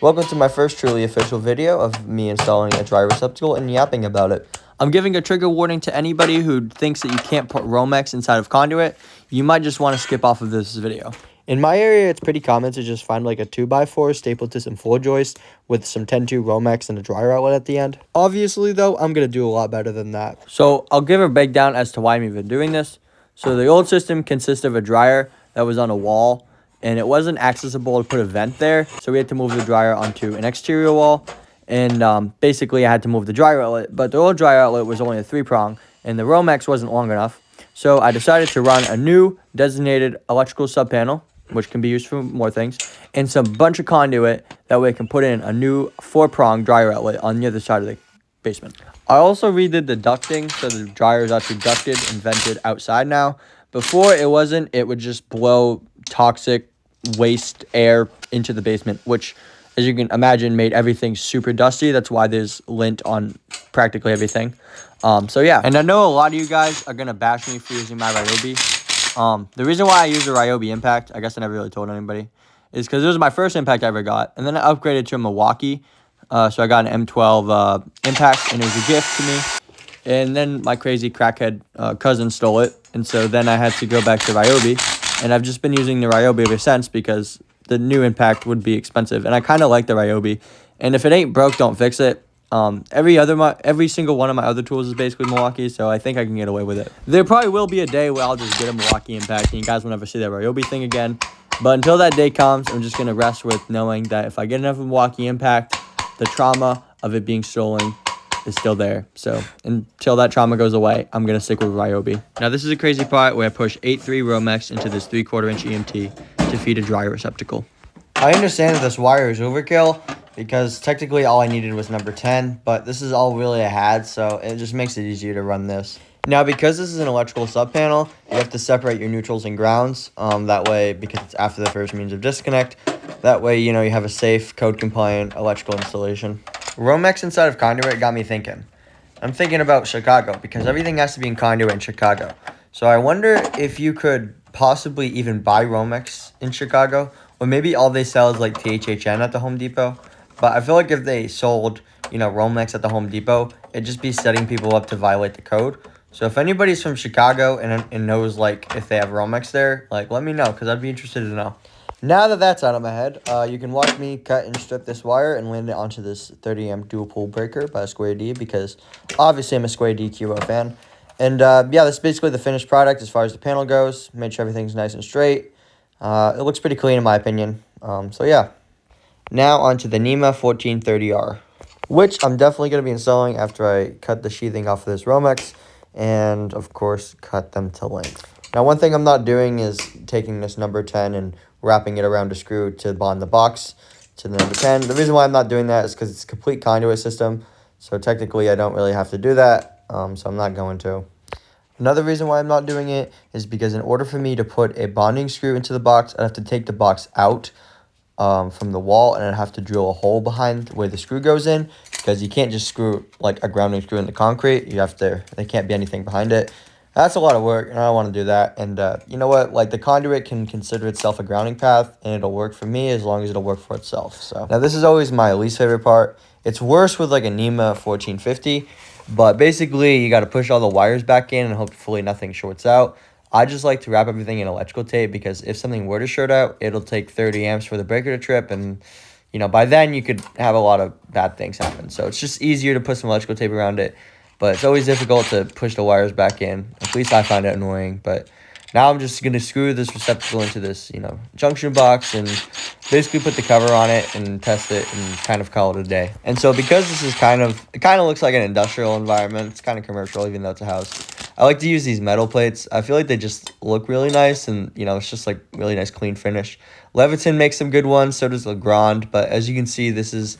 Welcome to my first truly official video of me installing a dry receptacle and yapping about it. I'm giving a trigger warning to anybody who thinks that you can't put Romex inside of conduit. You might just want to skip off of this video. In my area, it's pretty common to just find like a 2x4 stapled to some floor joist with some 10-2 Romex and a dryer outlet at the end. Obviously, though, I'm going to do a lot better than that. So I'll give a breakdown as to why I'm even doing this. So the old system consists of a dryer that was on a wall, and it wasn't accessible to put a vent there, so we had to move the dryer onto an exterior wall. And basically, I had to move the dryer outlet, but the old dryer outlet was only a 3-prong, and the Romex wasn't long enough. So I decided to run a new designated electrical subpanel, which can be used for more things, and some bunch of conduit. That way I can put in a new 4-prong dryer outlet on the other side of the basement. I also redid the ducting, so the dryer is actually ducted and vented outside now. Before it wasn't, it would just blow toxic waste air into the basement, which, as you can imagine, made everything super dusty. That's why there's lint on practically everything. So yeah, and I know a lot of you guys are gonna bash me for using my Ryobi. The reason why I use a Ryobi impact, I guess I never really told anybody, is because it was my first impact I ever got, and then I upgraded to a Milwaukee. So I got an M12 impact, and it was a gift to me. And then my crazy crackhead cousin stole it, and so then I had to go back to Ryobi, and I've just been using the Ryobi ever since because the new impact would be expensive, and I kind of like the Ryobi. And if it ain't broke, don't fix it. Every single one of my other tools is basically Milwaukee, so I think I can get away with it. There probably will be a day where I'll just get a Milwaukee impact, and you guys will never see that Ryobi thing again. But until that day comes, I'm just gonna rest with knowing that if I get enough Milwaukee impact, the trauma of it being stolen is still there. So until that trauma goes away, I'm gonna stick with Ryobi. Now this is a crazy part where I push 8.3 Romex into this 3/4 inch EMT to feed a dryer receptacle. I understand that this wire is overkill because technically all I needed was number 10, but this is all really I had, so it just makes it easier to run this. Now, because this is an electrical sub-panel, you have to separate your neutrals and grounds. That way, because it's after the first means of disconnect, that way, you know, you have a safe, code-compliant electrical installation. Romex inside of conduit got me thinking. I'm thinking about Chicago, because everything has to be in conduit in Chicago. So I wonder if you could possibly even buy Romex in Chicago, or maybe all they sell is like THHN at the Home Depot. But I feel like if they sold, you know, Romex at the Home Depot, it'd just be setting people up to violate the code. So if anybody's from Chicago and knows, like, if they have Romex there, like, let me know, because I'd be interested to know. Now that that's out of my head, you can watch me cut and strip this wire and land it onto this 30 amp dual pole breaker by Square D, because obviously I'm a Square D QO fan. And yeah, that's basically the finished product as far as the panel goes. Made sure everything's nice and straight. It looks pretty clean in my opinion. So yeah. Now onto the NEMA 1430R, which I'm definitely going to be installing after I cut the sheathing off of this Romex and, of course, cut them to length. Now, one thing I'm not doing is taking this number 10 and wrapping it around a screw to bond the box to the number 10. The reason why I'm not doing that is because it's a complete conduit system, so technically I don't really have to do that, so I'm not going to. Another reason why I'm not doing it is because in order for me to put a bonding screw into the box, I'd have to take the box out from the wall, and I'd have to drill a hole behind where the screw goes in, because you can't just screw like a grounding screw in the concrete. You have to, there can't be anything behind it. That's a lot of work, and I don't want to do that. And you know what, like, the conduit can consider itself a grounding path, and it'll work for me as long as it'll work for itself. So now this is always my least favorite part. It's worse with like a NEMA 1450, but basically you got to push all the wires back in and hopefully nothing shorts out. I just like to wrap everything in electrical tape, because if something were to short out, it'll take 30 amps for the breaker to trip, and, you know, by then you could have a lot of bad things happen. So it's just easier to put some electrical tape around it, but it's always difficult to push the wires back in. At least I find it annoying. But now I'm just going to screw this receptacle into this, you know, junction box and basically put the cover on it and test it and kind of call it a day. And so because this is it kind of looks like an industrial environment. It's kind of commercial, even though it's a house. I like to use these metal plates. I feel like they just look really nice, and, you know, it's just like really nice clean finish. Leviton makes some good ones, so does Legrand, but as you can see, this is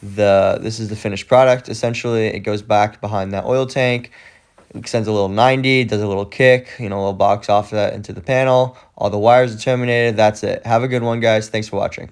the finished product. Essentially, it goes back behind that oil tank, extends a little 90, does a little kick, you know, a little box off of that into the panel. All the wires are terminated. That's it. Have a good one, guys. Thanks for watching.